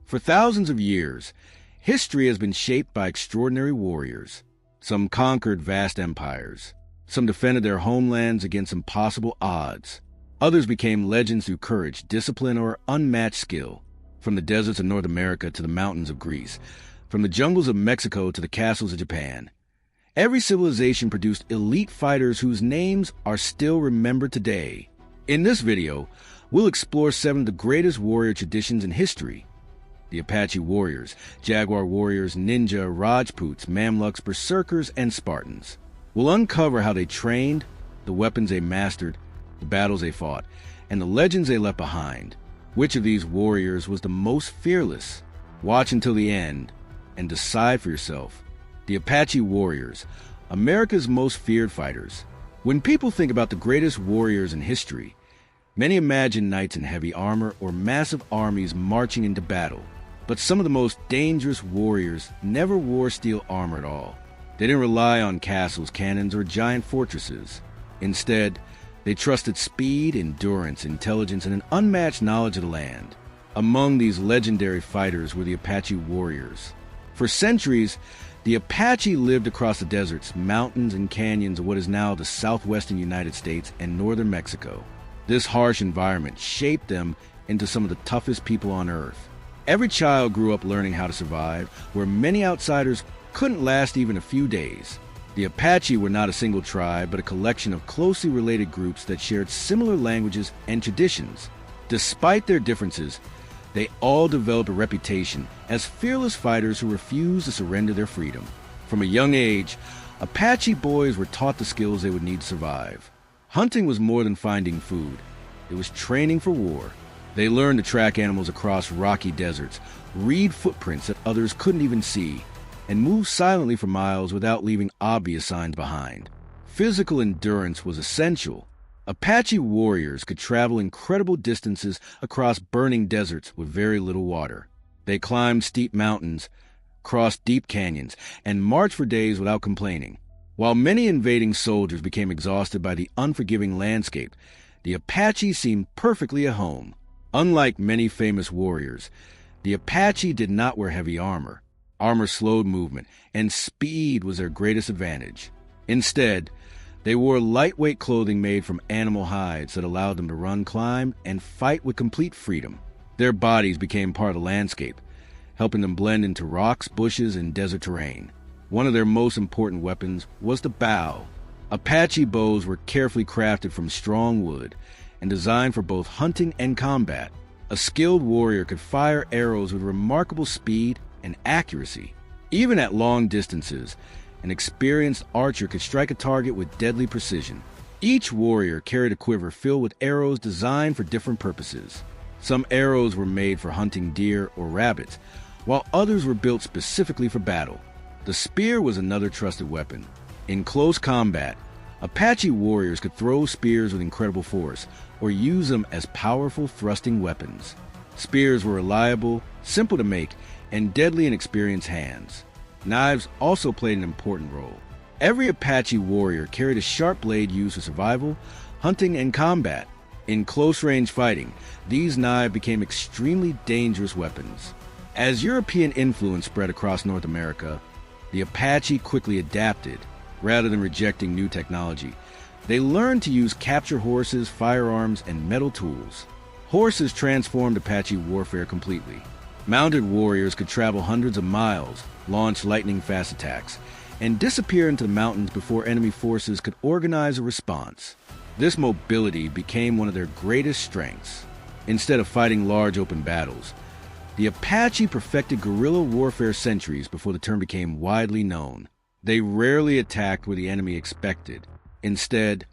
For thousands of years, history has been shaped by extraordinary warriors. Some conquered vast empires. Some defended their homelands against impossible odds. Others became legends through courage, discipline, or unmatched skill. From the deserts of North America to the mountains of Greece, from the jungles of Mexico to the castles of Japan, every civilization produced elite fighters whose names are still remembered today. In this video, we'll explore 7 of the greatest warrior traditions in history. The Apache Warriors, Jaguar Warriors, Ninja, Rajputs, Mamluks, Berserkers, and Spartans. We'll uncover how they trained, the weapons they mastered, the battles they fought, and the legends they left behind. Which of these warriors was the most fearless? Watch until the end and decide for yourself. The Apache Warriors, America's most feared fighters. When people think about the greatest warriors in history, many imagine knights in heavy armor or massive armies marching into battle. But some of the most dangerous warriors never wore steel armor at all. They didn't rely on castles, cannons, or giant fortresses. Instead, they trusted speed, endurance, intelligence, and an unmatched knowledge of the land. Among these legendary fighters were the Apache Warriors. For centuries, the Apache lived across the deserts, mountains, and canyons of what is now the southwestern United States and northern Mexico. This harsh environment shaped them into some of the toughest people on Earth. Every child grew up learning how to survive, where many outsiders couldn't last even a few days. The Apache were not a single tribe, but a collection of closely related groups that shared similar languages and traditions. Despite their differences, they all developed a reputation as fearless fighters who refused to surrender their freedom. From a young age, Apache boys were taught the skills they would need to survive. Hunting was more than finding food. It was training for war. They learned to track animals across rocky deserts, read footprints that others couldn't even see, and move silently for miles without leaving obvious signs behind. Physical endurance was essential. Apache warriors could travel incredible distances across burning deserts with very little water. They climbed steep mountains, crossed deep canyons, and marched for days without complaining. While many invading soldiers became exhausted by the unforgiving landscape, the Apache seemed perfectly at home. Unlike many famous warriors, the Apache did not wear heavy armor. Armor slowed movement, and speed was their greatest advantage. Instead, they wore lightweight clothing made from animal hides that allowed them to run, climb, and fight with complete freedom. Their bodies became part of the landscape, helping them blend into rocks, bushes, and desert terrain. One of their most important weapons was the bow. Apache bows were carefully crafted from strong wood and designed for both hunting and combat. A skilled warrior could fire arrows with remarkable speed and accuracy. Even at long distances, an experienced archer could strike a target with deadly precision. Each warrior carried a quiver filled with arrows designed for different purposes. Some arrows were made for hunting deer or rabbits, while others were built specifically for battle. The spear was another trusted weapon. In close combat, Apache warriors could throw spears with incredible force or use them as powerful thrusting weapons. Spears were reliable, simple to make, and deadly in experienced hands. Knives also played an important role. Every Apache warrior carried a sharp blade used for survival, hunting, and combat. In close-range fighting, these knives became extremely dangerous weapons. As European influence spread across North America, the Apache quickly adapted. Rather than rejecting new technology, they learned to use capture horses, firearms, and metal tools. Horses transformed Apache warfare completely. Mounted warriors could travel hundreds of miles, launch lightning-fast attacks, and disappear into the mountains before enemy forces could organize a response. This mobility became one of their greatest strengths. Instead of fighting large open battles, the Apache perfected guerrilla warfare centuries before the term became widely known. They rarely attacked where the enemy expected. Instead,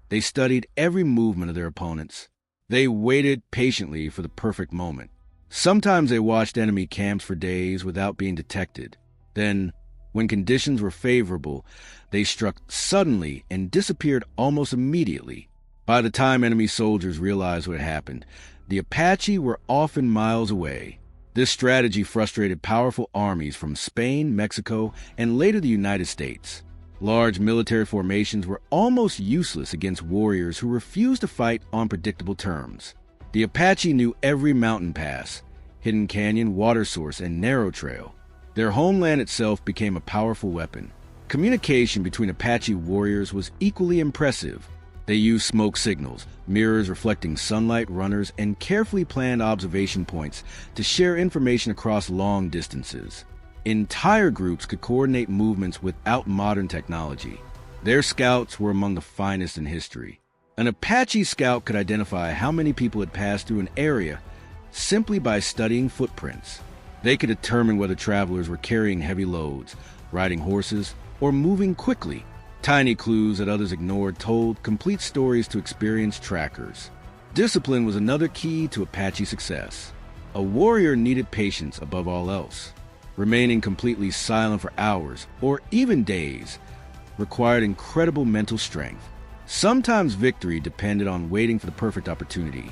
they studied every movement of their opponents. They waited patiently for the perfect moment. Sometimes they watched enemy camps for days without being detected. Then, when conditions were favorable, they struck suddenly and disappeared almost immediately. By the time enemy soldiers realized what had happened, the Apache were often miles away. This strategy frustrated powerful armies from Spain, Mexico, and later the United States. Large military formations were almost useless against warriors who refused to fight on predictable terms. The Apache knew every mountain pass, hidden canyon, water source, and narrow trail. Their homeland itself became a powerful weapon. Communication between Apache warriors was equally impressive. They used smoke signals, mirrors reflecting sunlight, runners, and carefully planned observation points to share information across long distances. Entire groups could coordinate movements without modern technology. Their scouts were among the finest in history. An Apache scout could identify how many people had passed through an area simply by studying footprints. They could determine whether travelers were carrying heavy loads, riding horses, or moving quickly. Tiny clues that others ignored told complete stories to experienced trackers. Discipline was another key to Apache success. A warrior needed patience above all else. Remaining completely silent for hours, or even days, required incredible mental strength. Sometimes victory depended on waiting for the perfect opportunity,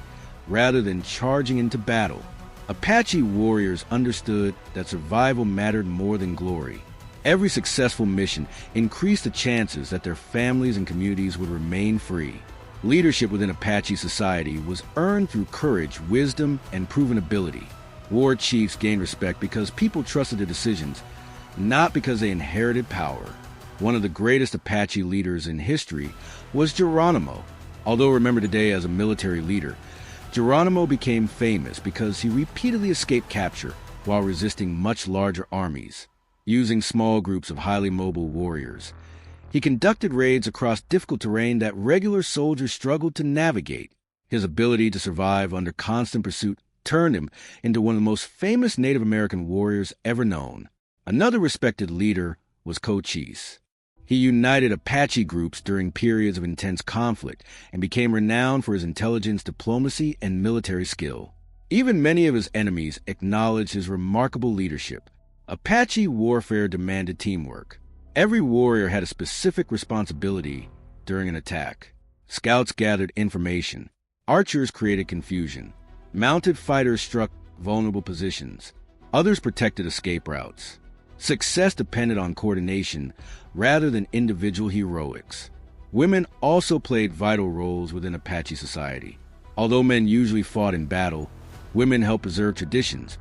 rather than charging into battle. Apache warriors understood that survival mattered more than glory. Every successful mission increased the chances that their families and communities would remain free. Leadership within Apache society was earned through courage, wisdom, and proven ability. War chiefs gained respect because people trusted their decisions, not because they inherited power. One of the greatest Apache leaders in history was Geronimo. Although remembered today as a military leader, Geronimo became famous because he repeatedly escaped capture while resisting much larger armies. Using small groups of highly mobile warriors, he conducted raids across difficult terrain that regular soldiers struggled to navigate. His ability to survive under constant pursuit turned him into one of the most famous Native American warriors ever known. Another respected leader was Cochise. He united Apache groups during periods of intense conflict and became renowned for his intelligence, diplomacy, and military skill. Even many of his enemies acknowledged his remarkable leadership. Apache warfare demanded teamwork. Every warrior had a specific responsibility during an attack. Scouts gathered information. Archers created confusion. Mounted fighters struck vulnerable positions. Others protected escape routes. Success depended on coordination rather than individual heroics. Women also played vital roles within Apache society. Although men usually fought in battle, women helped preserve traditions,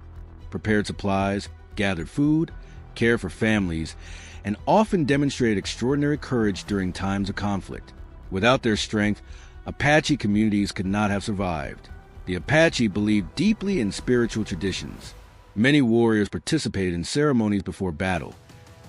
prepared supplies, gathered food, cared for families, and often demonstrated extraordinary courage during times of conflict. Without their strength, Apache communities could not have survived. The Apache believed deeply in spiritual traditions. Many warriors participated in ceremonies before battle,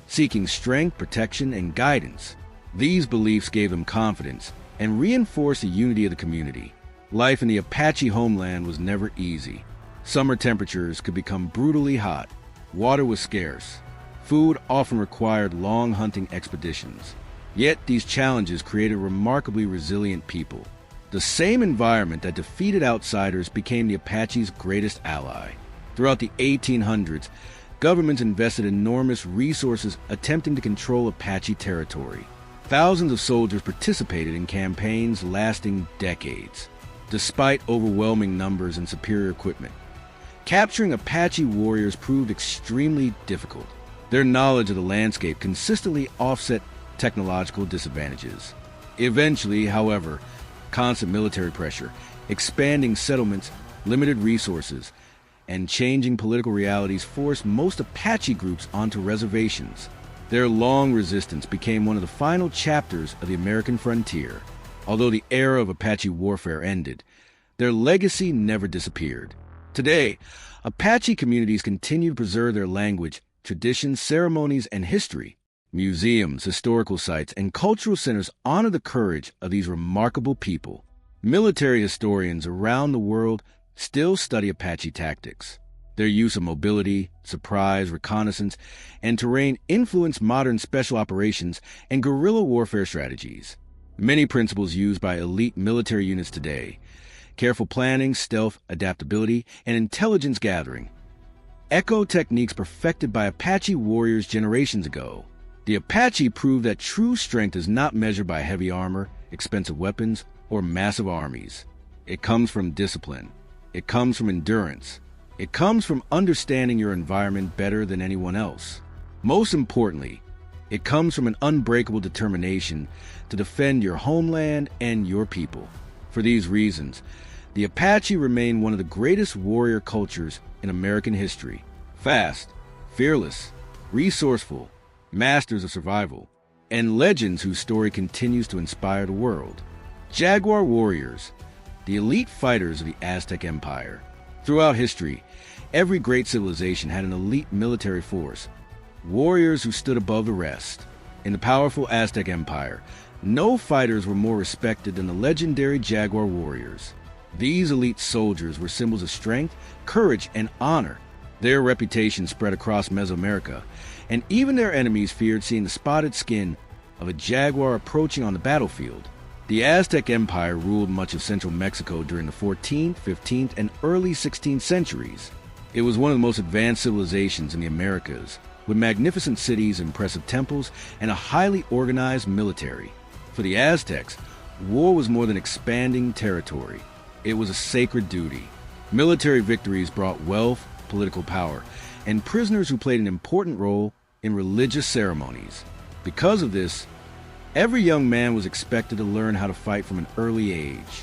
seeking strength, protection, and guidance. These beliefs gave them confidence and reinforced the unity of the community. Life in the Apache homeland was never easy. Summer temperatures could become brutally hot. Water was scarce. Food often required long hunting expeditions. Yet these challenges created remarkably resilient people. The same environment that defeated outsiders became the Apache's greatest ally. Throughout the 1800s, governments invested enormous resources attempting to control Apache territory. Thousands of soldiers participated in campaigns lasting decades. Despite overwhelming numbers and superior equipment, capturing Apache warriors proved extremely difficult. Their knowledge of the landscape consistently offset technological disadvantages. Eventually, however, constant military pressure, expanding settlements, limited resources, and changing political realities forced most Apache groups onto reservations. Their long resistance became one of the final chapters of the American frontier. Although the era of Apache warfare ended, their legacy never disappeared. Today, Apache communities continue to preserve their language, traditions, ceremonies, and history. Museums, historical sites, and cultural centers honor the courage of these remarkable people. Military historians around the world still study Apache tactics. Their use of mobility, surprise, reconnaissance, and terrain influence modern special operations and guerrilla warfare strategies. Many principles used by elite military units today: careful planning, stealth, adaptability, and intelligence gathering, echo techniques perfected by Apache warriors generations ago. The Apache proved that true strength is not measured by heavy armor, expensive weapons, or massive armies. It comes from discipline. It comes from endurance. It comes from understanding your environment better than anyone else. Most importantly, it comes from an unbreakable determination to defend your homeland and your people. For these reasons, the Apache remain one of the greatest warrior cultures in American history. Fast, fearless, resourceful, masters of survival, and legends whose story continues to inspire the world. Jaguar Warriors, the elite fighters of the Aztec Empire. Throughout history, every great civilization had an elite military force, warriors who stood above the rest. In the powerful Aztec Empire, no fighters were more respected than the legendary Jaguar Warriors. These elite soldiers were symbols of strength, courage, and honor. Their reputation spread across Mesoamerica, and even their enemies feared seeing the spotted skin of a jaguar approaching on the battlefield. The Aztec Empire ruled much of central Mexico during the 14th, 15th, and early 16th centuries. It was one of the most advanced civilizations in the Americas, with magnificent cities, impressive temples, and a highly organized military. For the Aztecs, war was more than expanding territory. It was a sacred duty. Military victories brought wealth, political power, and prisoners who played an important role in religious ceremonies. Because of this, every young man was expected to learn how to fight from an early age.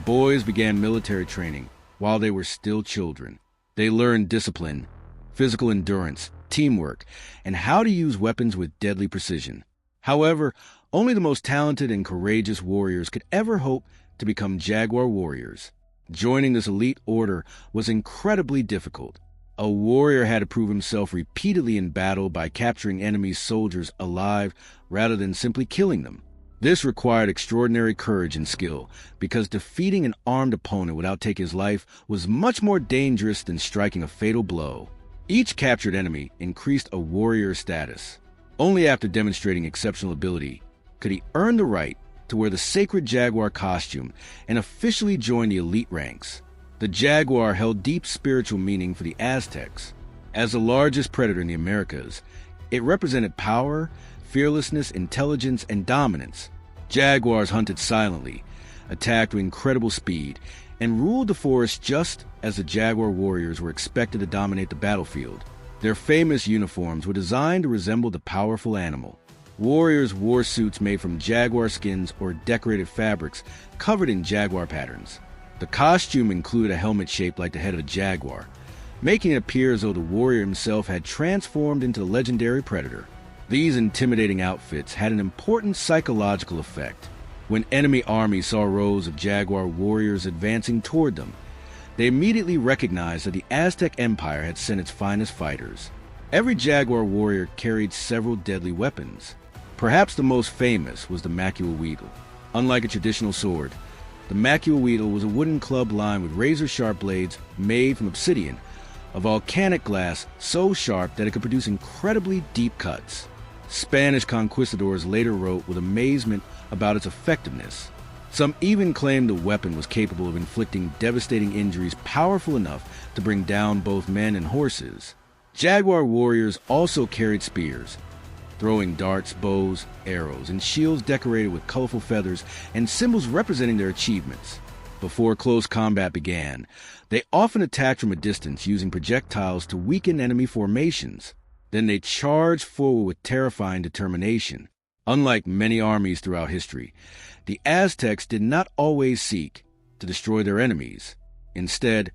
Boys began military training while they were still children. They learned discipline, physical endurance, teamwork, and how to use weapons with deadly precision. However, only the most talented and courageous warriors could ever hope to become Jaguar Warriors. Joining this elite order was incredibly difficult. A warrior had to prove himself repeatedly in battle by capturing enemy soldiers alive rather than simply killing them. This required extraordinary courage and skill, because defeating an armed opponent without taking his life was much more dangerous than striking a fatal blow. Each captured enemy increased a warrior's status. Only after demonstrating exceptional ability could he earn the right to wear the sacred jaguar costume and officially join the elite ranks. The jaguar held deep spiritual meaning for the Aztecs. As the largest predator in the Americas, it represented power, fearlessness, intelligence, and dominance. Jaguars hunted silently, attacked with incredible speed, and ruled the forest just as the Jaguar Warriors were expected to dominate the battlefield. Their famous uniforms were designed to resemble the powerful animal. Warriors wore suits made from jaguar skins or decorated fabrics covered in jaguar patterns. The costume included a helmet shaped like the head of a jaguar, making it appear as though the warrior himself had transformed into the legendary predator. These intimidating outfits had an important psychological effect. When enemy armies saw rows of Jaguar Warriors advancing toward them, they immediately recognized that the Aztec Empire had sent its finest fighters. Every Jaguar Warrior carried several deadly weapons. Perhaps the most famous was the Macuahuitl. Unlike a traditional sword, the Macuahuitl was a wooden club lined with razor-sharp blades made from obsidian, a volcanic glass so sharp that it could produce incredibly deep cuts. Spanish conquistadors later wrote with amazement about its effectiveness. Some even claimed the weapon was capable of inflicting devastating injuries powerful enough to bring down both men and horses. Jaguar warriors also carried spears, throwing darts, bows, arrows, and shields decorated with colorful feathers and symbols representing their achievements. Before close combat began, they often attacked from a distance using projectiles to weaken enemy formations. Then they charged forward with terrifying determination. Unlike many armies throughout history, the Aztecs did not always seek to destroy their enemies. Instead,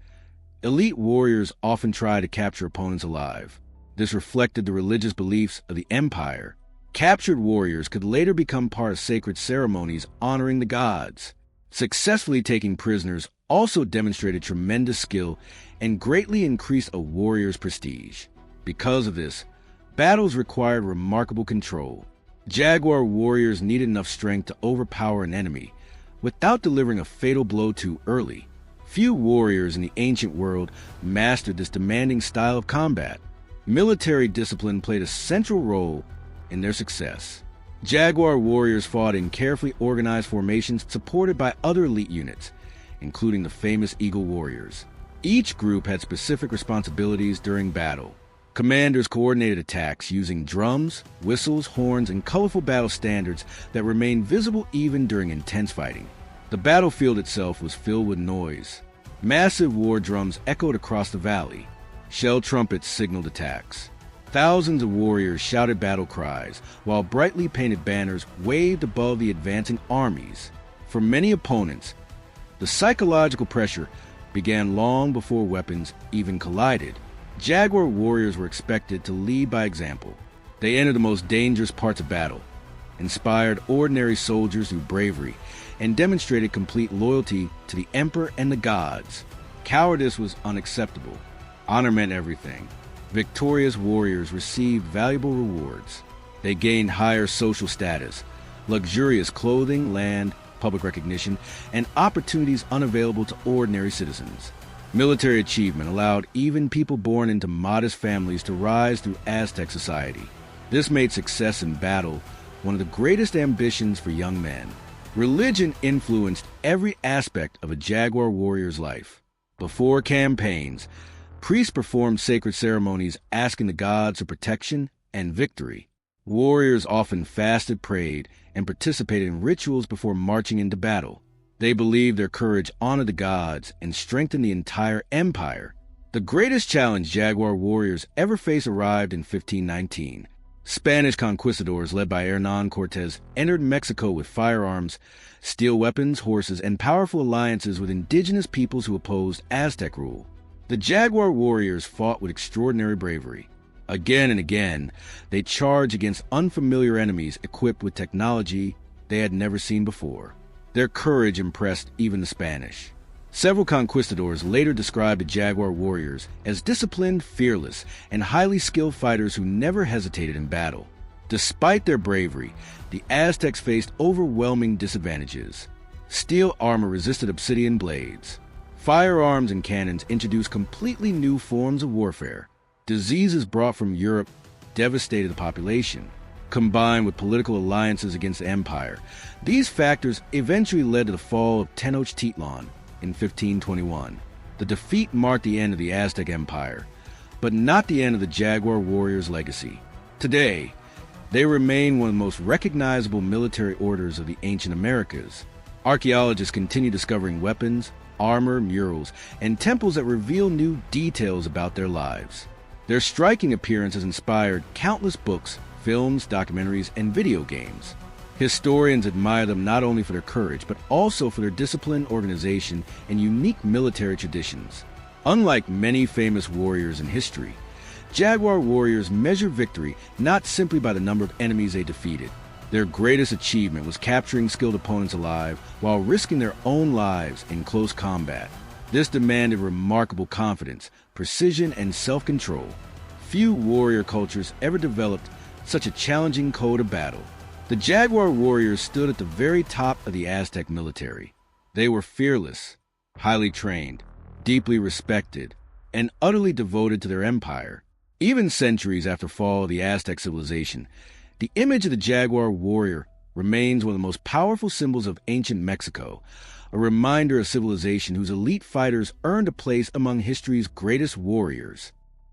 elite warriors often tried to capture opponents alive. This reflected the religious beliefs of the empire. Captured warriors could later become part of sacred ceremonies honoring the gods. Successfully taking prisoners also demonstrated tremendous skill and greatly increased a warrior's prestige. Because of this, battles required remarkable control. Jaguar warriors needed enough strength to overpower an enemy without delivering a fatal blow too early. Few warriors in the ancient world mastered this demanding style of combat. Military discipline played a central role in their success. Jaguar warriors fought in carefully organized formations supported by other elite units, including the famous Eagle Warriors. Each group had specific responsibilities during battle. Commanders coordinated attacks using drums, whistles, horns, and colorful battle standards that remained visible even during intense fighting. The battlefield itself was filled with noise. Massive war drums echoed across the valley. Shell trumpets signaled attacks. Thousands of warriors shouted battle cries, while brightly painted banners waved above the advancing armies. For many opponents, the psychological pressure began long before weapons even collided. Jaguar warriors were expected to lead by example. They entered the most dangerous parts of battle, inspired ordinary soldiers through bravery, and demonstrated complete loyalty to the emperor and the gods. Cowardice was unacceptable. Honor meant everything. Victorious warriors received valuable rewards. They gained higher social status, luxurious clothing, land, public recognition, and opportunities unavailable to ordinary citizens. Military achievement allowed even people born into modest families to rise through Aztec society. This made success in battle one of the greatest ambitions for young men. Religion influenced every aspect of a Jaguar warrior's life. Before campaigns, priests performed sacred ceremonies asking the gods for protection and victory. Warriors often fasted, prayed, and participated in rituals before marching into battle. They believed their courage honored the gods and strengthened the entire empire. The greatest challenge Jaguar warriors ever faced arrived in 1519. Spanish conquistadors led by Hernán Cortés entered Mexico with firearms, steel weapons, horses, and powerful alliances with indigenous peoples who opposed Aztec rule. The Jaguar warriors fought with extraordinary bravery. Again and again, they charged against unfamiliar enemies equipped with technology they had never seen before. Their courage impressed even the Spanish. Several conquistadors later described the Jaguar warriors as disciplined, fearless, and highly skilled fighters who never hesitated in battle. Despite their bravery, the Aztecs faced overwhelming disadvantages. Steel armor resisted obsidian blades. Firearms and cannons introduced completely new forms of warfare. Diseases brought from Europe devastated the population. Combined with political alliances against the empire, these factors eventually led to the fall of Tenochtitlan in 1521. The defeat marked the end of the Aztec Empire, but not the end of the Jaguar warriors' legacy. Today, they remain one of the most recognizable military orders of the ancient Americas. Archaeologists continue discovering weapons, armor, murals, and temples that reveal new details about their lives. Their striking appearance has inspired countless books, films, documentaries, and video games. Historians admire them not only for their courage, but also for their discipline, organization, and unique military traditions. Unlike many famous warriors in history, Jaguar warriors measure victory not simply by the number of enemies they defeated. Their greatest achievement was capturing skilled opponents alive while risking their own lives in close combat. This demanded remarkable confidence, precision, and self-control. Few warrior cultures ever developed such a challenging code of battle. The Jaguar warriors stood at the very top of the Aztec military. They were fearless, highly trained, deeply respected, and utterly devoted to their empire. Even centuries after the fall of the Aztec civilization, the image of the Jaguar warrior remains one of the most powerful symbols of ancient Mexico, a reminder of civilization whose elite fighters earned a place among history's greatest warriors.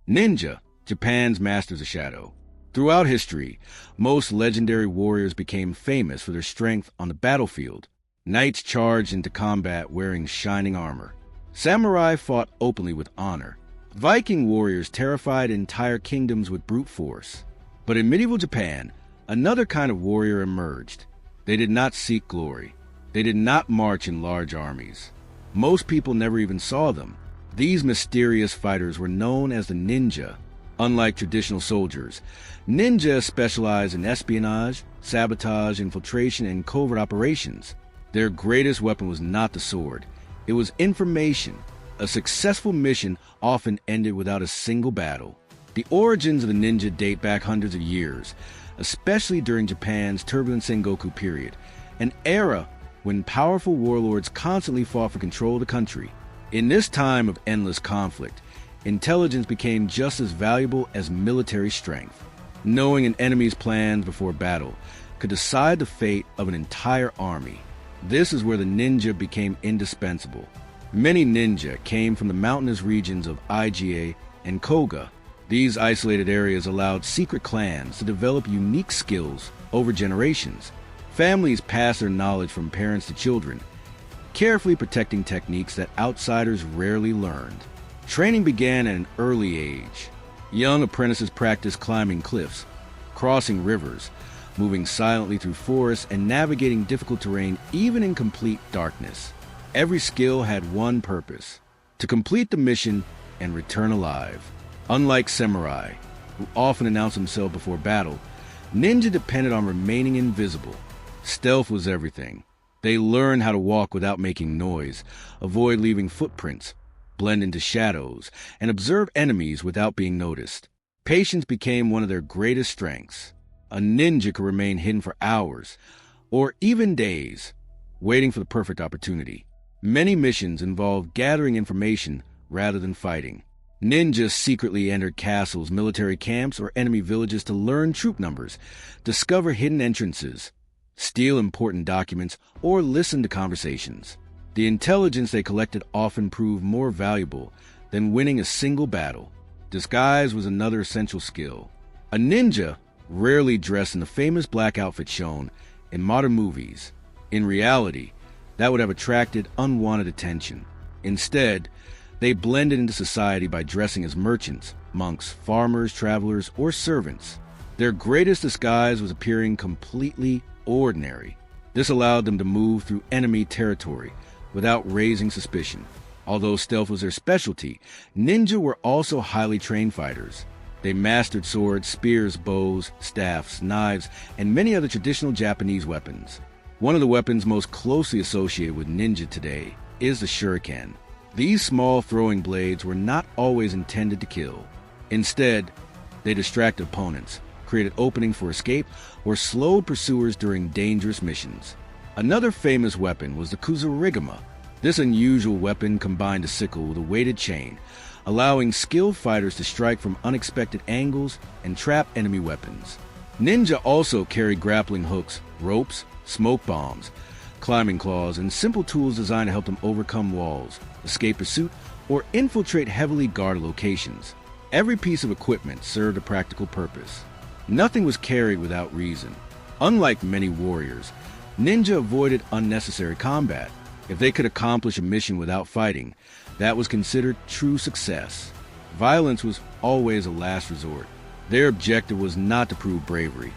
Ninja, Japan's masters of shadow. Throughout history, most legendary warriors became famous for their strength on the battlefield. Knights charged into combat wearing shining armor. Samurai fought openly with honor. Viking warriors terrified entire kingdoms with brute force. But in medieval Japan, another kind of warrior emerged. They did not seek glory. They did not march in large armies. Most people never even saw them. These mysterious fighters were known as the ninja. Unlike traditional soldiers, ninja specialized in espionage, sabotage, infiltration, and covert operations. Their greatest weapon was not the sword. It was information. A successful mission often ended without a single battle. The origins of the ninja date back hundreds of years, especially during Japan's turbulent Sengoku period, an era when powerful warlords constantly fought for control of the country. In this time of endless conflict, intelligence became just as valuable as military strength. Knowing an enemy's plans before battle could decide the fate of an entire army. This is where the ninja became indispensable. Many ninja came from the mountainous regions of Iga and Koga. These isolated areas allowed secret clans to develop unique skills over generations. Families passed their knowledge from parents to children, carefully protecting techniques that outsiders rarely learned. Training began at an early age. Young apprentices practiced climbing cliffs, crossing rivers, moving silently through forests, and navigating difficult terrain even in complete darkness. Every skill had one purpose: to complete the mission and return alive. Unlike samurai, who often announce themselves before battle, ninja depended on remaining invisible. Stealth was everything. They learned how to walk without making noise, avoid leaving footprints, blend into shadows, and observe enemies without being noticed. Patience became one of their greatest strengths. A ninja could remain hidden for hours, or even days, waiting for the perfect opportunity. Many missions involved gathering information rather than fighting. Ninjas secretly entered castles, military camps, or enemy villages to learn troop numbers, discover hidden entrances, steal important documents, or listen to conversations. The intelligence they collected often proved more valuable than winning a single battle. Disguise was another essential skill. A ninja rarely dressed in the famous black outfit shown in modern movies. In reality, that would have attracted unwanted attention. Instead, they blended into society by dressing as merchants, monks, farmers, travelers, or servants. Their greatest disguise was appearing completely ordinary. This allowed them to move through enemy territory without raising suspicion. Although stealth was their specialty, ninja were also highly trained fighters. They mastered swords, spears, bows, staffs, knives, and many other traditional Japanese weapons. One of the weapons most closely associated with ninja today is the shuriken. These small throwing blades were not always intended to kill. Instead, they distracted opponents, created openings for escape, or slowed pursuers during dangerous missions. Another famous weapon was the kusarigama. This unusual weapon combined a sickle with a weighted chain, allowing skilled fighters to strike from unexpected angles and trap enemy weapons. Ninja also carried grappling hooks, ropes, smoke bombs, climbing claws, and simple tools designed to help them overcome walls, escape pursuit, or infiltrate heavily guarded locations. Every piece of equipment served a practical purpose. Nothing was carried without reason. Unlike many warriors, ninja avoided unnecessary combat. If they could accomplish a mission without fighting, that was considered true success. Violence was always a last resort. Their objective was not to prove bravery.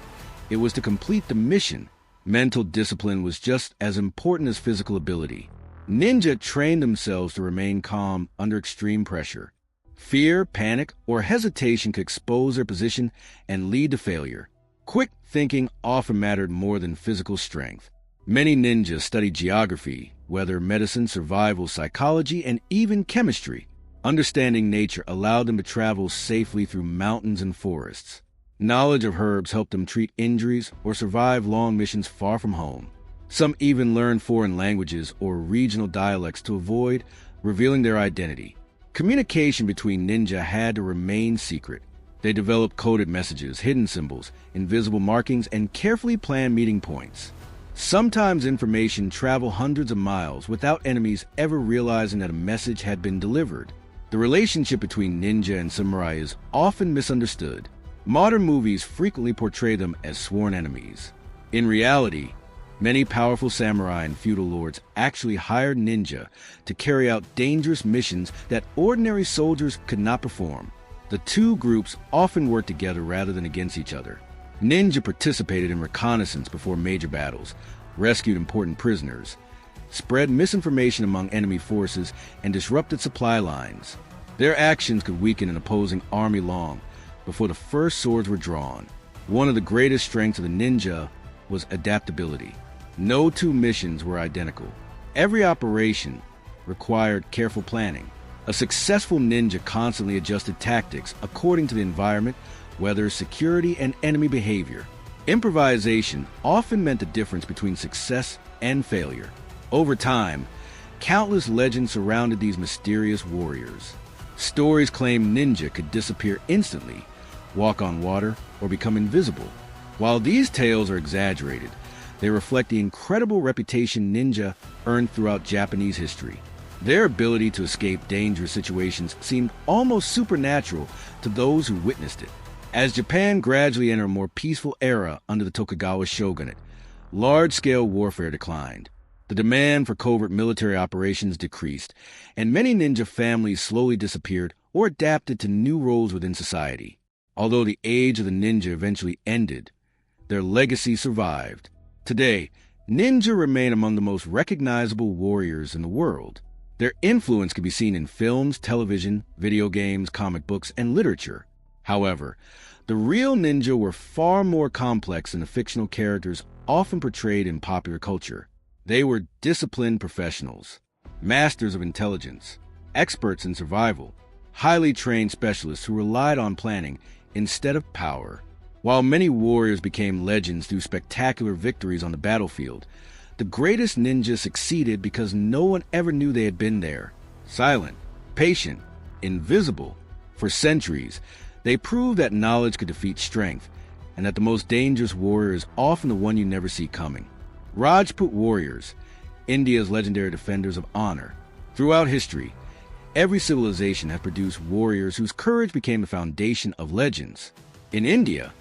It was to complete the mission. Mental discipline was just as important as physical ability. Ninja trained themselves to remain calm under extreme pressure. Fear, panic, or hesitation could expose their position and lead to failure. Quick thinking often mattered more than physical strength. Many ninjas studied geography, weather, medicine, survival, psychology, and even chemistry. Understanding nature allowed them to travel safely through mountains and forests. Knowledge of herbs helped them treat injuries or survive long missions far from home. Some even learned foreign languages or regional dialects to avoid revealing their identity. Communication between ninja had to remain secret. They developed coded messages, hidden symbols, invisible markings, and carefully planned meeting points. Sometimes information traveled hundreds of miles without enemies ever realizing that a message had been delivered. The relationship between ninja and samurai is often misunderstood. Modern movies frequently portray them as sworn enemies. In reality, many powerful samurai and feudal lords actually hired ninja to carry out dangerous missions that ordinary soldiers could not perform. The two groups often worked together rather than against each other. Ninja participated in reconnaissance before major battles, rescued important prisoners, spread misinformation among enemy forces, and disrupted supply lines. Their actions could weaken an opposing army long before the first swords were drawn. One of the greatest strengths of the ninja was adaptability. No two missions were identical. Every operation required careful planning. A successful ninja constantly adjusted tactics according to the environment, weather, security, and enemy behavior. Improvisation often meant the difference between success and failure. Over time, countless legends surrounded these mysterious warriors. Stories claimed ninja could disappear instantly, walk on water, or become invisible. While these tales are exaggerated, they reflect the incredible reputation ninja earned throughout Japanese history. Their ability to escape dangerous situations seemed almost supernatural to those who witnessed it. As Japan gradually entered a more peaceful era under the Tokugawa shogunate, large-scale warfare declined. The demand for covert military operations decreased, and many ninja families slowly disappeared or adapted to new roles within society. Although the age of the ninja eventually ended, their legacy survived. Today, ninja remain among the most recognizable warriors in the world. Their influence can be seen in films, television, video games, comic books, and literature. However, the real ninja were far more complex than the fictional characters often portrayed in popular culture. They were disciplined professionals, masters of intelligence, experts in survival, highly trained specialists who relied on planning instead of power. While many warriors became legends through spectacular victories on the battlefield, the greatest ninjas succeeded because no one ever knew they had been there. Silent, patient, invisible. For centuries, they proved that knowledge could defeat strength, and that the most dangerous warrior is often the one you never see coming. Rajput Warriors, India's legendary defenders of honor. Throughout history, every civilization has produced warriors whose courage became the foundation of legends. In India,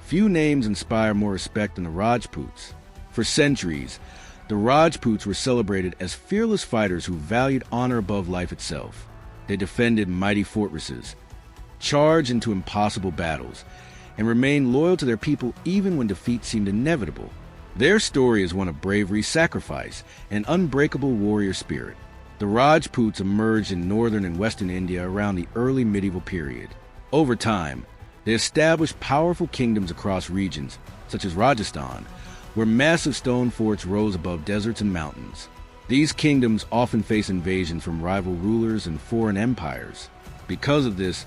few names inspire more respect than the Rajputs. For centuries, the Rajputs were celebrated as fearless fighters who valued honor above life itself. They defended mighty fortresses, charged into impossible battles, and remained loyal to their people even when defeat seemed inevitable. Their story is one of bravery, sacrifice, and unbreakable warrior spirit. The Rajputs emerged in northern and western India around the early medieval period. Over time, they established powerful kingdoms across regions, such as Rajasthan, where massive stone forts rose above deserts and mountains. These kingdoms often faced invasions from rival rulers and foreign empires. Because of this,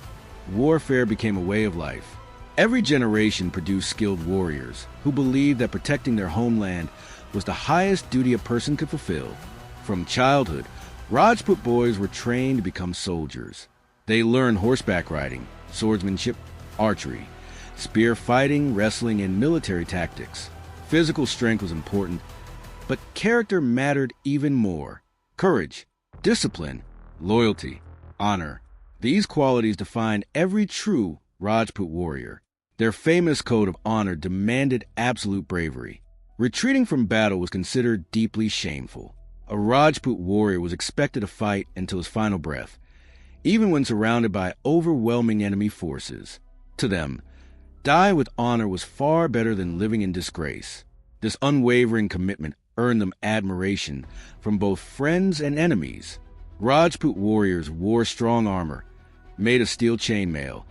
warfare became a way of life. Every generation produced skilled warriors who believed that protecting their homeland was the highest duty a person could fulfill. From childhood, Rajput boys were trained to become soldiers. They learned horseback riding, swordsmanship, archery, spear fighting, wrestling, and military tactics. Physical strength was important, but character mattered even more. Courage, discipline, loyalty, honor. These qualities defined every true Rajput warrior. Their famous code of honor demanded absolute bravery. Retreating from battle was considered deeply shameful. A Rajput warrior was expected to fight until his final breath, even when surrounded by overwhelming enemy forces. To them, die with honor was far better than living in disgrace. This unwavering commitment earned them admiration from both friends and enemies. Rajput warriors wore strong armor, made of steel chainmail,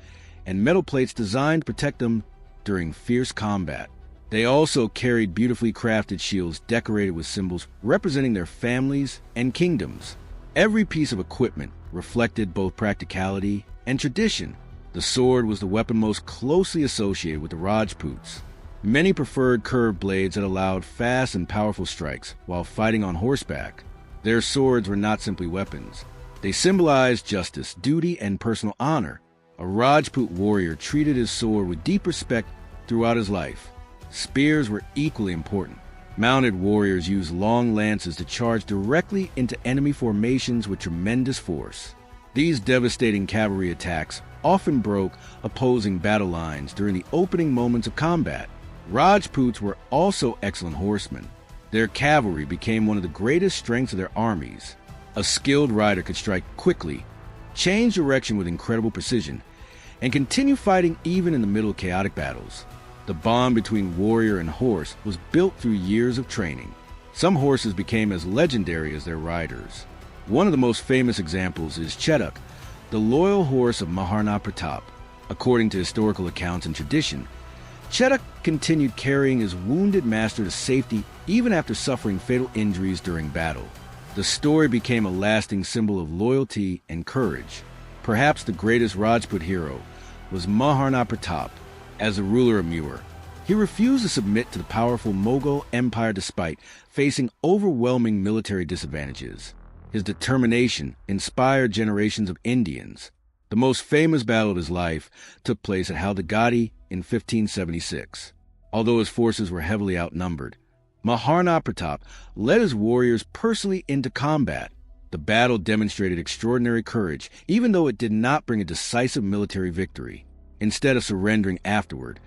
and metal plates designed to protect them during fierce combat. They also carried beautifully crafted shields decorated with symbols representing their families and kingdoms. Every piece of equipment reflected both practicality and tradition. The sword was the weapon most closely associated with the Rajputs. Many preferred curved blades that allowed fast and powerful strikes while fighting on horseback. Their swords were not simply weapons. They symbolized justice, duty, and personal honor. A Rajput warrior treated his sword with deep respect throughout his life. Spears were equally important. Mounted warriors used long lances to charge directly into enemy formations with tremendous force. These devastating cavalry attacks often broke opposing battle lines during the opening moments of combat. Rajputs were also excellent horsemen. Their cavalry became one of the greatest strengths of their armies. A skilled rider could strike quickly, change direction with incredible precision, and continue fighting even in the middle of chaotic battles. The bond between warrior and horse was built through years of training. Some horses became as legendary as their riders. One of the most famous examples is Chetak, the loyal horse of Maharana Pratap. According to historical accounts and tradition, Chetak continued carrying his wounded master to safety even after suffering fatal injuries during battle. The story became a lasting symbol of loyalty and courage. Perhaps the greatest Rajput hero was Maharana Pratap. As the ruler of Mewar, he refused to submit to the powerful Mughal Empire despite facing overwhelming military disadvantages. His determination inspired generations of Indians. The most famous battle of his life took place at Haldigati in 1576. Although his forces were heavily outnumbered, Maharana Pratap led his warriors personally into combat. The battle demonstrated extraordinary courage, even though it did not bring a decisive military victory. Instead of surrendering afterward,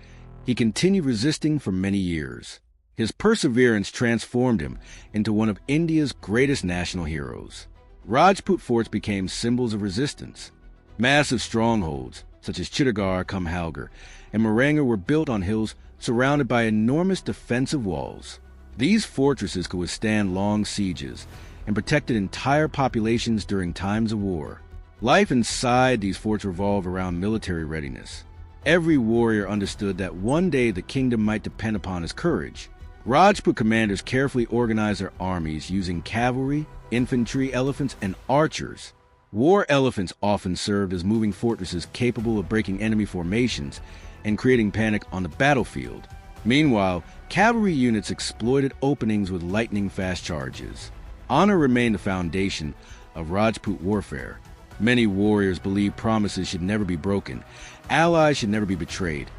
he continued resisting for many years. His perseverance transformed him into one of India's greatest national heroes. Rajput forts became symbols of resistance. Massive strongholds, such as Chittagong, Kamhalgar, and Marangar were built on hills surrounded by enormous defensive walls. These fortresses could withstand long sieges and protected entire populations during times of war. Life inside these forts revolved around military readiness. Every warrior understood that one day the kingdom might depend upon his courage. Rajput commanders carefully organized their armies using cavalry, infantry, elephants, and archers. War elephants often served as moving fortresses capable of breaking enemy formations and creating panic on the battlefield. Meanwhile, cavalry units exploited openings with lightning-fast charges. Honor remained the foundation of Rajput warfare. Many warriors believed promises should never be broken, allies should never be betrayed,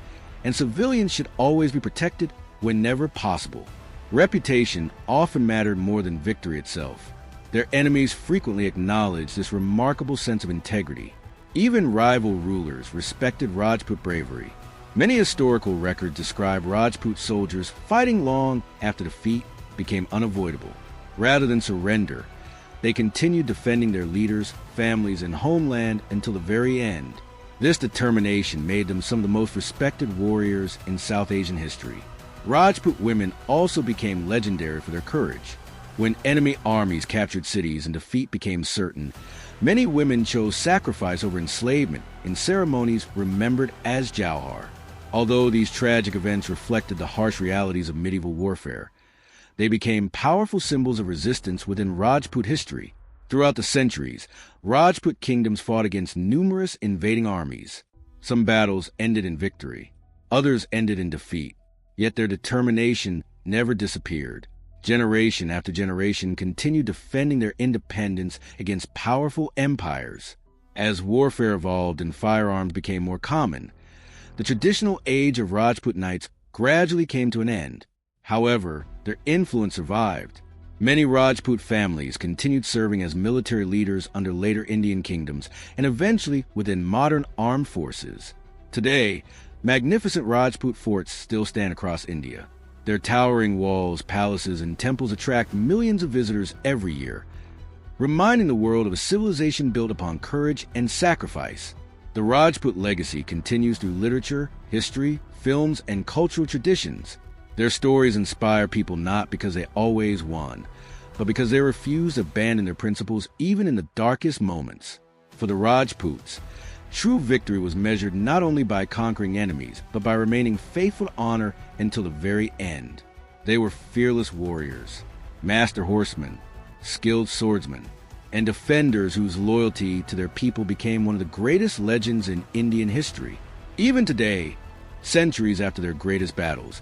and civilians should always be protected whenever possible. Reputation often mattered more than victory itself. Their enemies frequently acknowledged this remarkable sense of integrity. Even rival rulers respected Rajput bravery. Many historical records describe Rajput soldiers fighting long after defeat became unavoidable. Rather than surrender, they continued defending their leaders, families, and homeland until the very end. This determination made them some of the most respected warriors in South Asian history. Rajput women also became legendary for their courage. When enemy armies captured cities and defeat became certain, many women chose sacrifice over enslavement in ceremonies remembered as Jaguar. Although these tragic events reflected the harsh realities of medieval warfare, they became powerful symbols of resistance within Rajput history. Throughout the centuries, Rajput kingdoms fought against numerous invading armies. Some battles ended in victory, others ended in defeat, yet their determination never disappeared. Generation after generation continued defending their independence against powerful empires. As warfare evolved and firearms became more common, the traditional age of Rajput knights gradually came to an end. However, their influence survived. Many Rajput families continued serving as military leaders under later Indian kingdoms and eventually within modern armed forces. Today, magnificent Rajput forts still stand across India. Their towering walls, palaces, and temples attract millions of visitors every year, reminding the world of a civilization built upon courage and sacrifice. The Rajput legacy continues through literature, history, films, and cultural traditions. Their stories inspire people not because they always won, but because they refused to abandon their principles even in the darkest moments. For the Rajputs, true victory was measured not only by conquering enemies, but by remaining faithful to honor until the very end. They were fearless warriors, master horsemen, skilled swordsmen, and defenders whose loyalty to their people became one of the greatest legends in Indian history. Even today, centuries after their greatest battles,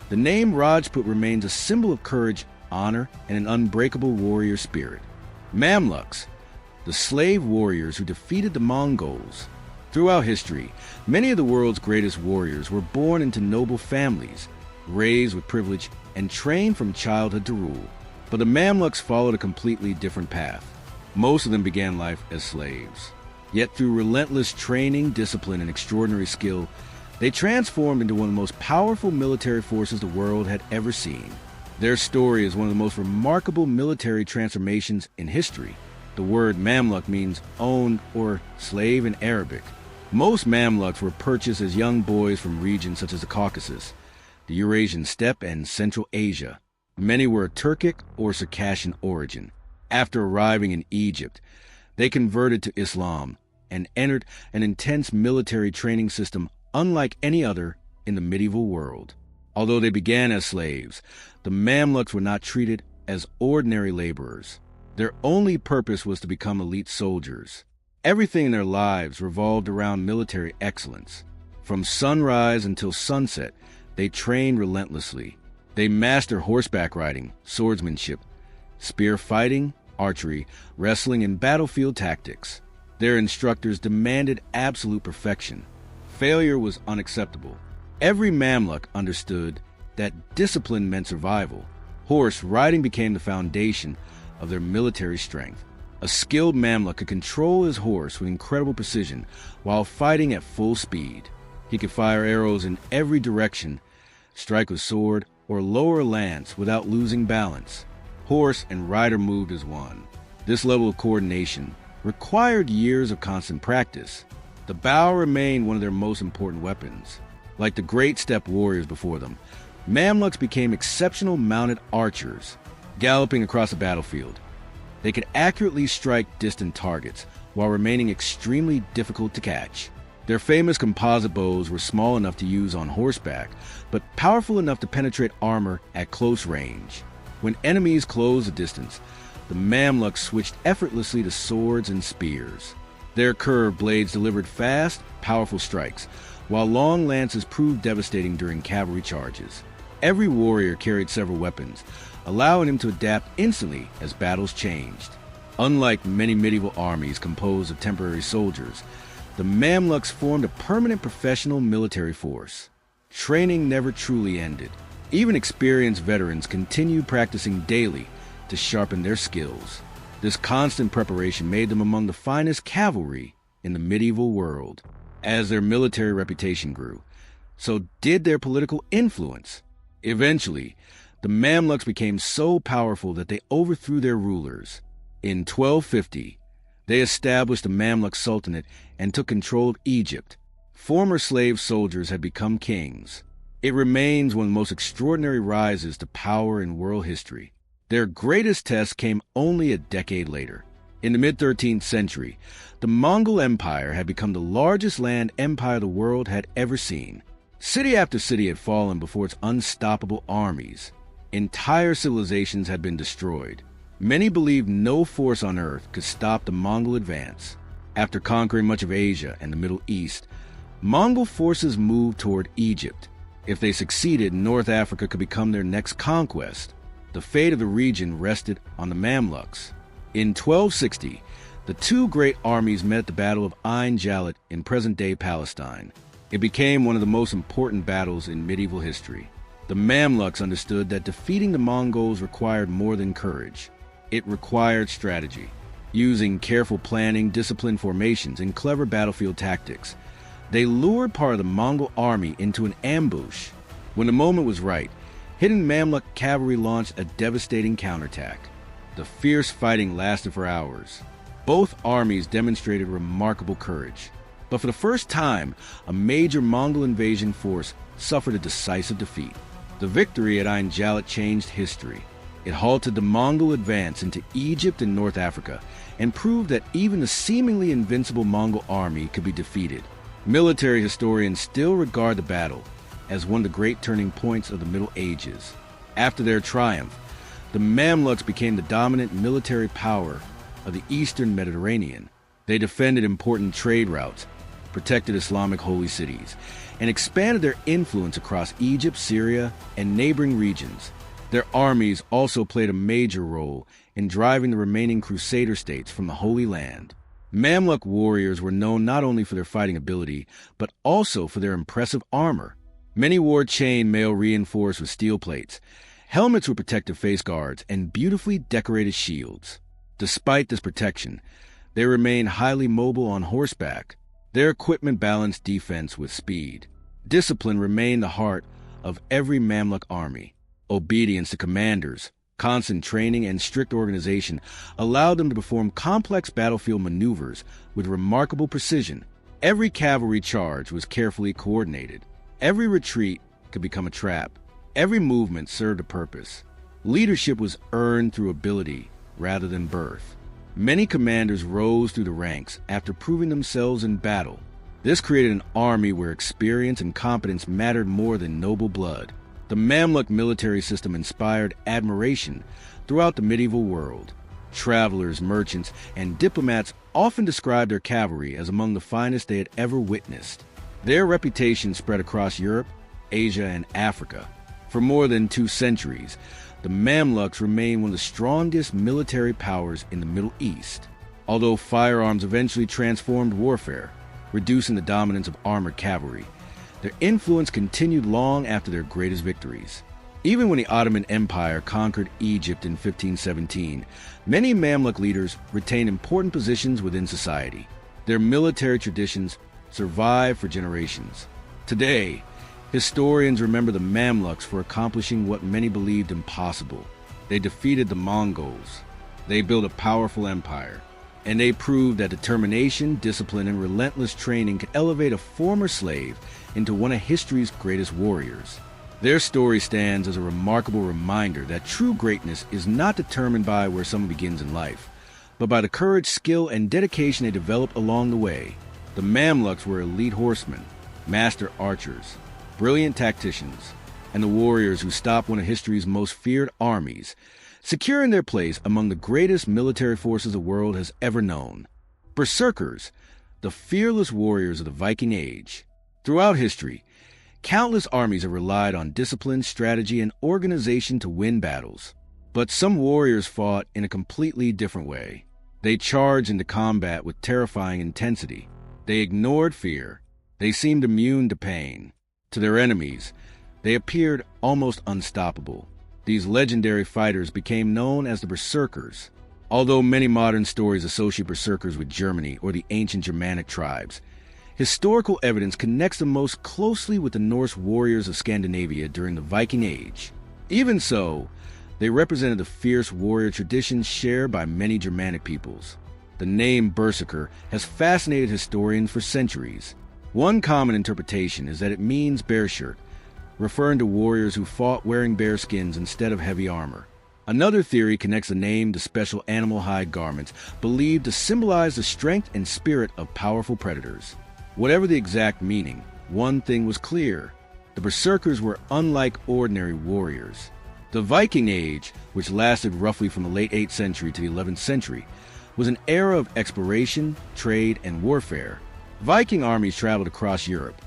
the name Rajput remains a symbol of courage, honor, and an unbreakable warrior spirit. Mamluks, the slave warriors who defeated the Mongols. Throughout history, many of the world's greatest warriors were born into noble families, raised with privilege, and trained from childhood to rule. But the Mamluks followed a completely different path. Most of them began life as slaves. Yet through relentless training, discipline, and extraordinary skill, they transformed into one of the most powerful military forces the world had ever seen. Their story is one of the most remarkable military transformations in history. The word Mamluk means owned or slave in Arabic. Most Mamluks were purchased as young boys from regions such as the Caucasus, the Eurasian steppe, and Central Asia. Many were of Turkic or Circassian origin. After arriving in Egypt, they converted to Islam and entered an intense military training system unlike any other in the medieval world. Although they began as slaves, the Mamluks were not treated as ordinary laborers. Their only purpose was to become elite soldiers. Everything in their lives revolved around military excellence. From sunrise until sunset, they trained relentlessly. They mastered horseback riding, swordsmanship, spear fighting, archery, wrestling, and battlefield tactics. Their instructors demanded absolute perfection. Failure was unacceptable. Every Mamluk understood that discipline meant survival. Horse riding became the foundation of their military strength. A skilled Mamluk could control his horse with incredible precision while fighting at full speed. He could fire arrows in every direction, strike with sword, or lower a lance without losing balance. Horse and rider moved as one. This level of coordination required years of constant practice. The bow remained one of their most important weapons. Like the great steppe warriors before them, Mamluks became exceptional mounted archers, galloping across the battlefield. They could accurately strike distant targets while remaining extremely difficult to catch. Their famous composite bows were small enough to use on horseback, but powerful enough to penetrate armor at close range. When enemies closed the distance, the Mamluks switched effortlessly to swords and spears. Their curved blades delivered fast, powerful strikes, while long lances proved devastating during cavalry charges. Every warrior carried several weapons, allowing him to adapt instantly as battles changed. Unlike many medieval armies composed of temporary soldiers, the Mamluks formed a permanent professional military force. Training never truly ended. Even experienced veterans continued practicing daily to sharpen their skills. This constant preparation made them among the finest cavalry in the medieval world. As their military reputation grew, so did their political influence. Eventually, the Mamluks became so powerful that they overthrew their rulers. In 1250, they established the Mamluk Sultanate and took control of Egypt. Former slave soldiers had become kings. It remains one of the most extraordinary rises to power in world history. Their greatest test came only a decade later. In the mid-13th century, the Mongol Empire had become the largest land empire the world had ever seen. City after city had fallen before its unstoppable armies. Entire civilizations had been destroyed. Many believed no force on earth could stop the Mongol advance. After conquering much of Asia and the Middle East, Mongol forces moved toward Egypt. If they succeeded, North Africa could become their next conquest. The fate of the region rested on the Mamluks. In 1260, the two great armies met at the Battle of Ain Jalut in present-day Palestine. It became one of the most important battles in medieval history. The Mamluks understood that defeating the Mongols required more than courage. It required strategy. Using careful planning, disciplined formations, and clever battlefield tactics, they lured part of the Mongol army into an ambush. When the moment was right, hidden Mamluk cavalry launched a devastating counterattack. The fierce fighting lasted for hours. Both armies demonstrated remarkable courage. But for the first time, a major Mongol invasion force suffered a decisive defeat. The victory at Ain Jalut changed history. It halted the Mongol advance into Egypt and North Africa and proved that even the seemingly invincible Mongol army could be defeated. Military historians still regard the battle as one of the great turning points of the Middle Ages. After their triumph, the Mamluks became the dominant military power of the Eastern Mediterranean. They defended important trade routes, protected Islamic holy cities, and expanded their influence across Egypt, Syria, and neighboring regions. Their armies also played a major role in driving the remaining Crusader states from the Holy Land. Mamluk warriors were known not only for their fighting ability, but also for their impressive armor. Many wore chain mail reinforced with steel plates, helmets with protective face guards, and beautifully decorated shields. Despite this protection, they remained highly mobile on horseback. Their equipment balanced defense with speed. Discipline remained the heart of every Mamluk army. Obedience to commanders, constant training, and strict organization allowed them to perform complex battlefield maneuvers with remarkable precision. Every cavalry charge was carefully coordinated. Every retreat could become a trap. Every movement served a purpose. Leadership was earned through ability rather than birth. Many commanders rose through the ranks after proving themselves in battle. This created an army where experience and competence mattered more than noble blood. The Mamluk military system inspired admiration throughout the medieval world. Travelers, merchants, and diplomats often described their cavalry as among the finest they had ever witnessed. Their reputation spread across Europe, Asia, and Africa. For more than 2 centuries, the Mamluks remained one of the strongest military powers in the Middle East. Although firearms eventually transformed warfare, reducing the dominance of armored cavalry, their influence continued long after their greatest victories. Even when the Ottoman Empire conquered Egypt in 1517, many Mamluk leaders retained important positions within society. Their military traditions survived for generations. Today, historians remember the Mamluks for accomplishing what many believed impossible. They defeated the Mongols. They built a powerful empire. And they proved that determination, discipline, and relentless training could elevate a former slave into one of history's greatest warriors. Their story stands as a remarkable reminder that true greatness is not determined by where someone begins in life, but by the courage, skill, and dedication they develop along the way. The Mamluks were elite horsemen, master archers, brilliant tacticians, and the warriors who stopped one of history's most feared armies, securing their place among the greatest military forces the world has ever known. Berserkers, the fearless warriors of the Viking Age. Throughout history, countless armies have relied on discipline, strategy, and organization to win battles. But some warriors fought in a completely different way. They charged into combat with terrifying intensity. They ignored fear. They seemed immune to pain. To their enemies, they appeared almost unstoppable. These legendary fighters became known as the Berserkers. Although many modern stories associate Berserkers with Germany or the ancient Germanic tribes, historical evidence connects them most closely with the Norse warriors of Scandinavia during the Viking Age. Even so, they represented the fierce warrior traditions shared by many Germanic peoples. The name Berserker has fascinated historians for centuries. One common interpretation is that it means bear shirt, referring to warriors who fought wearing bear skins instead of heavy armor. Another theory connects the name to special animal hide garments, believed to symbolize the strength and spirit of powerful predators. Whatever the exact meaning, one thing was clear: the Berserkers were unlike ordinary warriors. The Viking Age, which lasted roughly from the late 8th century to the 11th century, was an era of exploration, trade, and warfare. Viking armies traveled across Europe,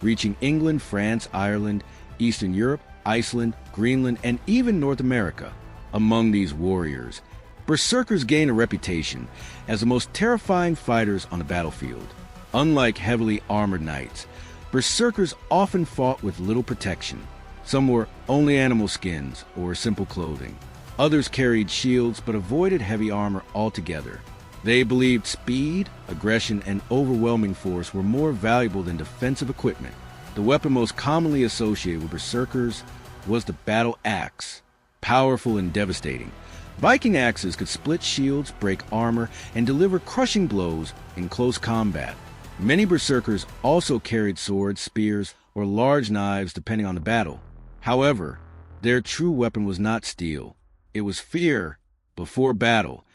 reaching England, France, Ireland, Eastern Europe, Iceland, Greenland, and even North America. Among these warriors, Berserkers gained a reputation as the most terrifying fighters on the battlefield. Unlike heavily armored knights, Berserkers often fought with little protection. Some wore only animal skins or simple clothing. Others carried shields but avoided heavy armor altogether. They believed speed, aggression, and overwhelming force were more valuable than defensive equipment. The weapon most commonly associated with Berserkers was the battle axe. Powerful and devastating, Viking axes could split shields, break armor, and deliver crushing blows in close combat. Many Berserkers also carried swords, spears, or large knives depending on the battle. However, their true weapon was not steel. It was fear before battle.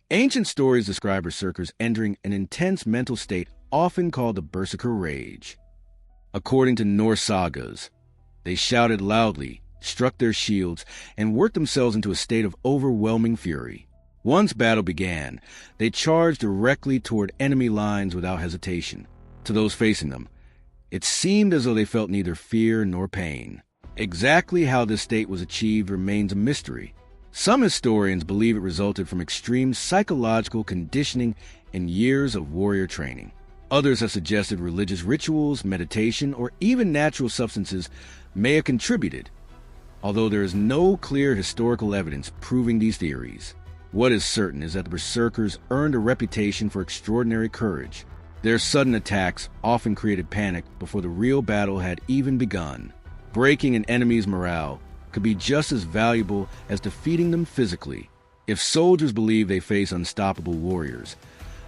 Ancient stories describe Berserkers entering an intense mental state often called the Berserker Rage. According to Norse sagas, they shouted loudly, struck their shields, and worked themselves into a state of overwhelming fury. Once battle began, they charged directly toward enemy lines without hesitation. To those facing them, it seemed as though they felt neither fear nor pain. Exactly how this state was achieved remains a mystery. Some historians believe it resulted from extreme psychological conditioning and years of warrior training. Others have suggested religious rituals, meditation, or even natural substances may have contributed, although there is no clear historical evidence proving these theories. What is certain is that the Berserkers earned a reputation for extraordinary courage. Their sudden attacks often created panic before the real battle had even begun. Breaking an enemy's morale could be just as valuable as defeating them physically. If soldiers believed they faced unstoppable warriors,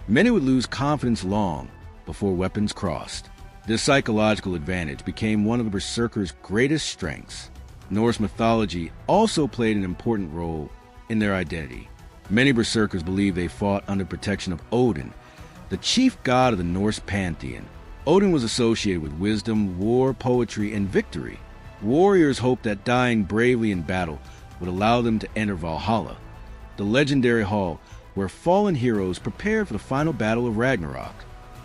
many would lose confidence long before weapons crossed. This psychological advantage became one of the Berserkers' greatest strengths. Norse mythology also played an important role in their identity. Many Berserkers believed they fought under protection of Odin, the chief god of the Norse pantheon. Odin was associated with wisdom, war, poetry, and victory. Warriors hoped that dying bravely in battle would allow them to enter Valhalla, the legendary hall where fallen heroes prepared for the final battle of Ragnarok.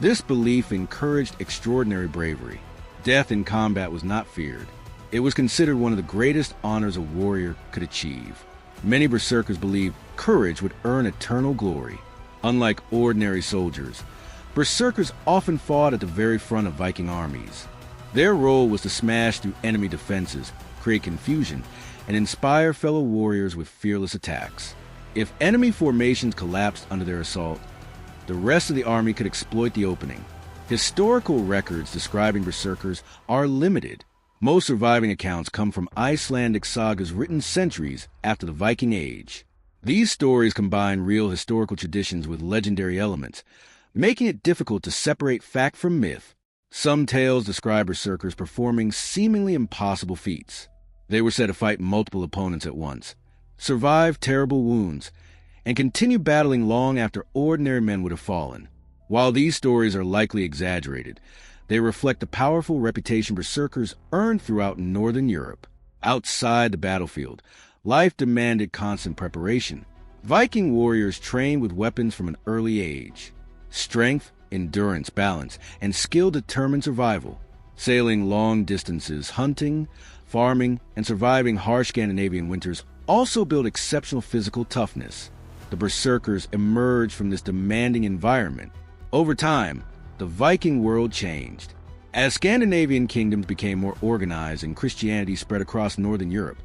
This belief encouraged extraordinary bravery. Death in combat was not feared. It was considered one of the greatest honors a warrior could achieve. Many Berserkers believed courage would earn eternal glory. Unlike ordinary soldiers, Berserkers often fought at the very front of Viking armies. Their role was to smash through enemy defenses, create confusion, and inspire fellow warriors with fearless attacks. If enemy formations collapsed under their assault, the rest of the army could exploit the opening. Historical records describing Berserkers are limited. Most surviving accounts come from Icelandic sagas written centuries after the Viking Age. These stories combine real historical traditions with legendary elements, making it difficult to separate fact from myth. Some tales describe berserkers performing seemingly impossible feats. They were said to fight multiple opponents at once, survive terrible wounds, and continue battling long after ordinary men would have fallen. While these stories are likely exaggerated, they reflect the powerful reputation berserkers earned throughout Northern Europe. Outside the battlefield, life demanded constant preparation. Viking warriors trained with weapons from an early age. Strength, endurance, balance, and skill determined survival. Sailing long distances, hunting, farming, and surviving harsh Scandinavian winters also built exceptional physical toughness. The berserkers emerged from this demanding environment. Over time, the Viking world changed. As Scandinavian kingdoms became more organized and Christianity spread across Northern Europe,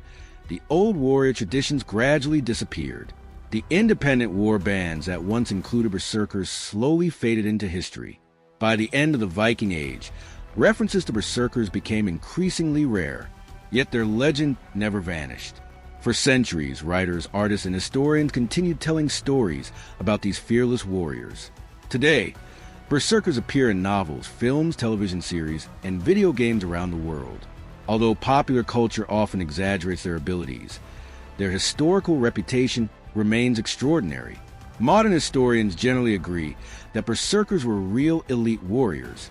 the old warrior traditions gradually disappeared. The independent war bands that once included berserkers slowly faded into history. By the end of the Viking Age, references to berserkers became increasingly rare, yet their legend never vanished. For centuries, writers, artists, and historians continued telling stories about these fearless warriors. Today, berserkers appear in novels, films, television series, and video games around the world. Although popular culture often exaggerates their abilities, their historical reputation remains extraordinary. Modern historians generally agree that berserkers were real elite warriors,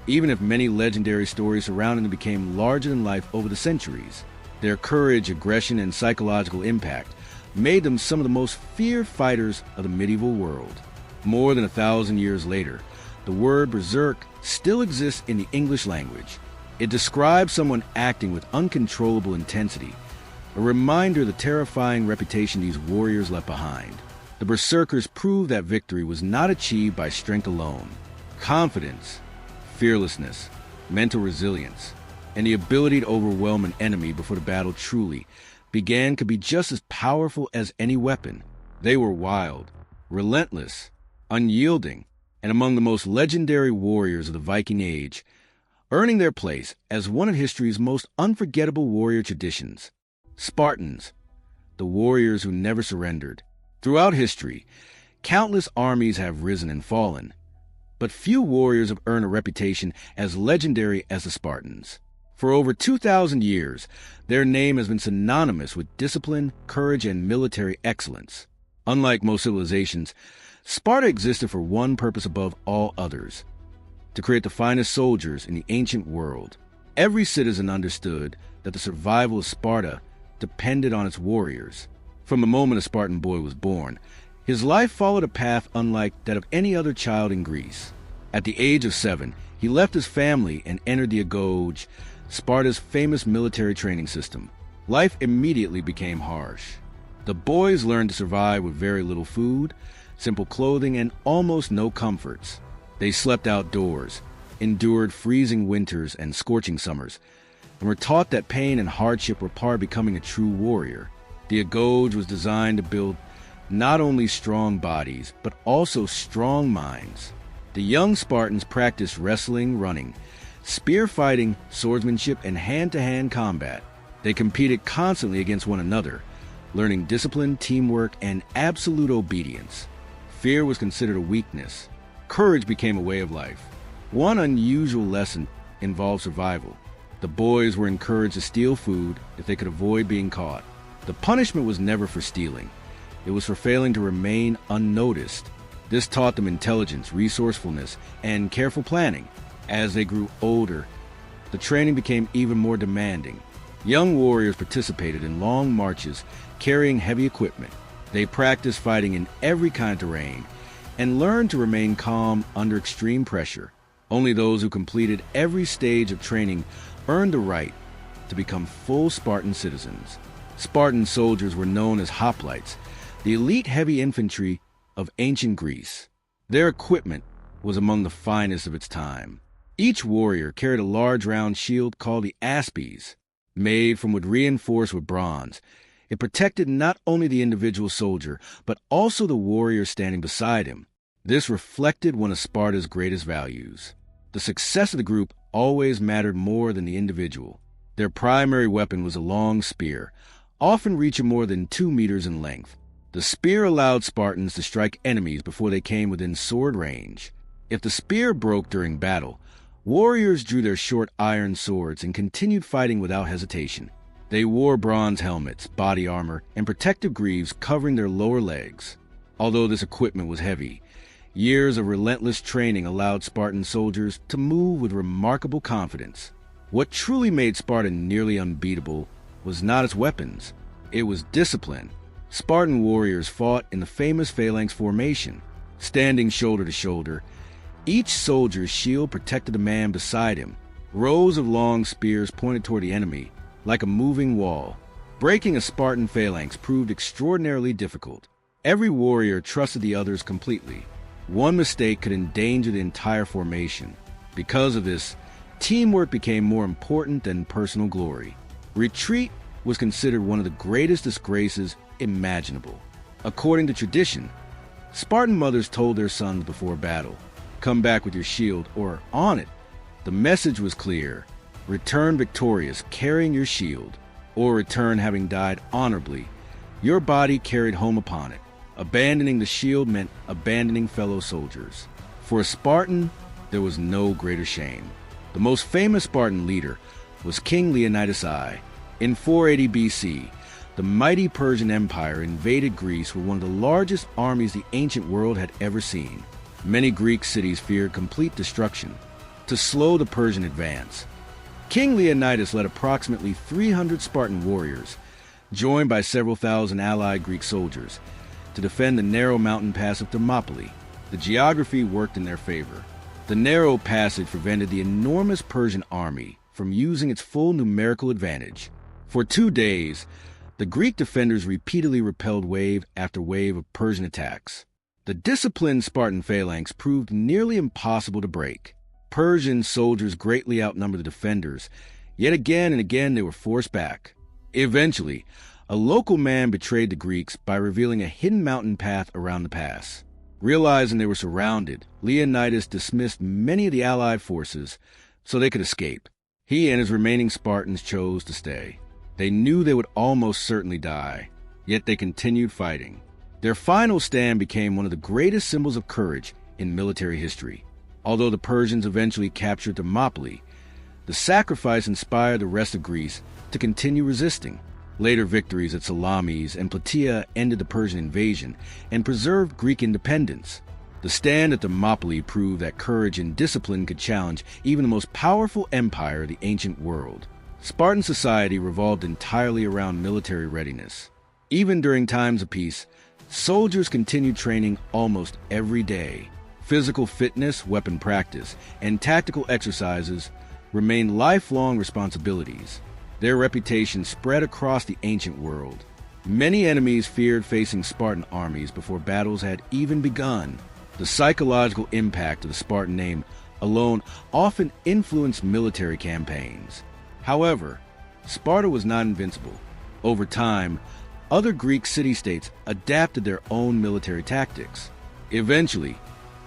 even if many legendary stories surrounding them became larger than life over the centuries. Their courage, aggression, and psychological impact made them some of the most feared fighters of the medieval world. More than 1,000 years later, the word berserk still exists in the English language. It describes someone acting with uncontrollable intensity, a reminder of the terrifying reputation these warriors left behind. The berserkers proved that victory was not achieved by strength alone. Confidence, fearlessness, mental resilience, and the ability to overwhelm an enemy before the battle truly began could be just as powerful as any weapon. They were wild, relentless, unyielding, and among the most legendary warriors of the Viking Age, earning their place as one of history's most unforgettable warrior traditions. Spartans, the warriors who never surrendered. Throughout history, countless armies have risen and fallen, but few warriors have earned a reputation as legendary as the Spartans. For over 2,000 years, their name has been synonymous with discipline, courage, and military excellence. Unlike most civilizations, Sparta existed for one purpose above all others: to create the finest soldiers in the ancient world. Every citizen understood that the survival of Sparta depended on its warriors. From the moment a Spartan boy was born, his life followed a path unlike that of any other child in Greece. At the age of 7, he left his family and entered the Agoge, Sparta's famous military training system. Life immediately became harsh. The boys learned to survive with very little food, simple clothing, and almost no comforts. They slept outdoors, endured freezing winters and scorching summers, and were taught that pain and hardship were part of becoming a true warrior. The Agoge was designed to build not only strong bodies, but also strong minds. The young Spartans practiced wrestling, running, spear fighting, swordsmanship, and hand-to-hand combat. They competed constantly against one another, learning discipline, teamwork, and absolute obedience. Fear was considered a weakness. Courage became a way of life. One unusual lesson involved survival. The boys were encouraged to steal food if they could avoid being caught. The punishment was never for stealing. It was for failing to remain unnoticed. This taught them intelligence, resourcefulness, and careful planning. As they grew older, the training became even more demanding. Young warriors participated in long marches, carrying heavy equipment. They practiced fighting in every kind of terrain and learned to remain calm under extreme pressure. Only those who completed every stage of training earned the right to become full Spartan citizens. Spartan soldiers were known as hoplites, the elite heavy infantry of ancient Greece. Their equipment was among the finest of its time. Each warrior carried a large round shield called the aspes, made from wood reinforced with bronze. It protected not only the individual soldier, but also the warrior standing beside him. This reflected one of Sparta's greatest values. The success of the group always mattered more than the individual. Their primary weapon was a long spear, often reaching more than 2 meters in length. The spear allowed Spartans to strike enemies before they came within sword range. If the spear broke during battle, Warriors drew their short iron swords and continued fighting without hesitation. They wore bronze helmets, body armor, and protective greaves covering their lower legs. Although this equipment was heavy, years of relentless training allowed Spartan soldiers to move with remarkable confidence. What truly made Sparta nearly unbeatable was not its weapons, it was discipline. Spartan warriors fought in the famous phalanx formation, standing shoulder to shoulder. Each soldier's shield protected the man beside him. Rows of long spears pointed toward the enemy, like a moving wall. Breaking a Spartan phalanx proved extraordinarily difficult. Every warrior trusted the others completely. One mistake could endanger the entire formation. Because of this, teamwork became more important than personal glory. Retreat was considered one of the greatest disgraces imaginable. According to tradition, Spartan mothers told their sons before battle, "Come back with your shield or on it." The message was clear: return victorious, carrying your shield, or return having died honorably, your body carried home upon it. Abandoning the shield meant abandoning fellow soldiers. For a Spartan, there was no greater shame. The most famous Spartan leader was King Leonidas I. In 480 BC, the mighty Persian Empire invaded Greece with one of the largest armies the ancient world had ever seen. Many Greek cities feared complete destruction. To slow the Persian advance, King Leonidas led approximately 300 Spartan warriors, joined by several thousand allied Greek soldiers, to defend the narrow mountain pass of Thermopylae. The geography worked in their favor. The narrow passage prevented the enormous Persian army from using its full numerical advantage. For 2 days, the Greek defenders repeatedly repelled wave after wave of Persian attacks. The disciplined Spartan phalanx proved nearly impossible to break. Persian soldiers greatly outnumbered the defenders, yet again and again they were forced back. Eventually, a local man betrayed the Greeks by revealing a hidden mountain path around the pass. Realizing they were surrounded, Leonidas dismissed many of the allied forces so they could escape. He and his remaining Spartans chose to stay. They knew they would almost certainly die, yet they continued fighting. Their final stand became one of the greatest symbols of courage in military history. Although the Persians eventually captured Thermopylae, the sacrifice inspired the rest of Greece to continue resisting. Later victories at Salamis and Plataea ended the Persian invasion and preserved Greek independence. The stand at Thermopylae proved that courage and discipline could challenge even the most powerful empire of the ancient world. Spartan society revolved entirely around military readiness. Even during times of peace, soldiers continued training almost every day. Physical fitness, weapon practice, and tactical exercises remained lifelong responsibilities. Their reputation spread across the ancient world. Many enemies feared facing Spartan armies before battles had even begun. The psychological impact of the Spartan name alone often influenced military campaigns. However, Sparta was not invincible. Over time, other Greek city-states adapted their own military tactics. Eventually,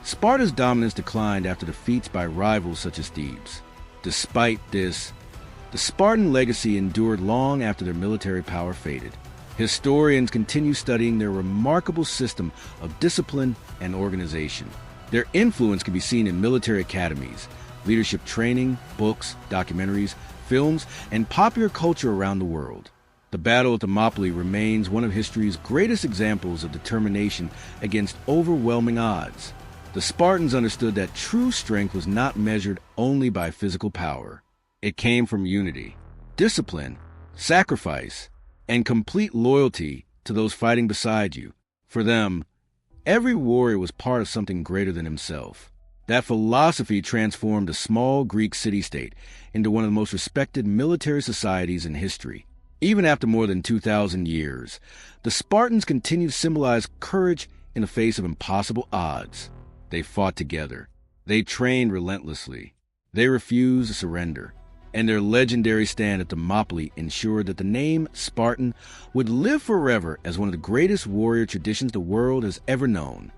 Sparta's dominance declined after defeats by rivals such as Thebes. Despite this, the Spartan legacy endured long after their military power faded. Historians continue studying their remarkable system of discipline and organization. Their influence can be seen in military academies, leadership training, books, documentaries, films, and popular culture around the world. The Battle of Thermopylae remains one of history's greatest examples of determination against overwhelming odds. The Spartans understood that true strength was not measured only by physical power. It came from unity, discipline, sacrifice, and complete loyalty to those fighting beside you. For them, every warrior was part of something greater than himself. That philosophy transformed a small Greek city-state into one of the most respected military societies in history. Even after more than 2,000 years, the Spartans continue to symbolize courage in the face of impossible odds. They fought together. They trained relentlessly. They refused to surrender. And their legendary stand at Thermopylae ensured that the name Spartan would live forever as one of the greatest warrior traditions the world has ever known.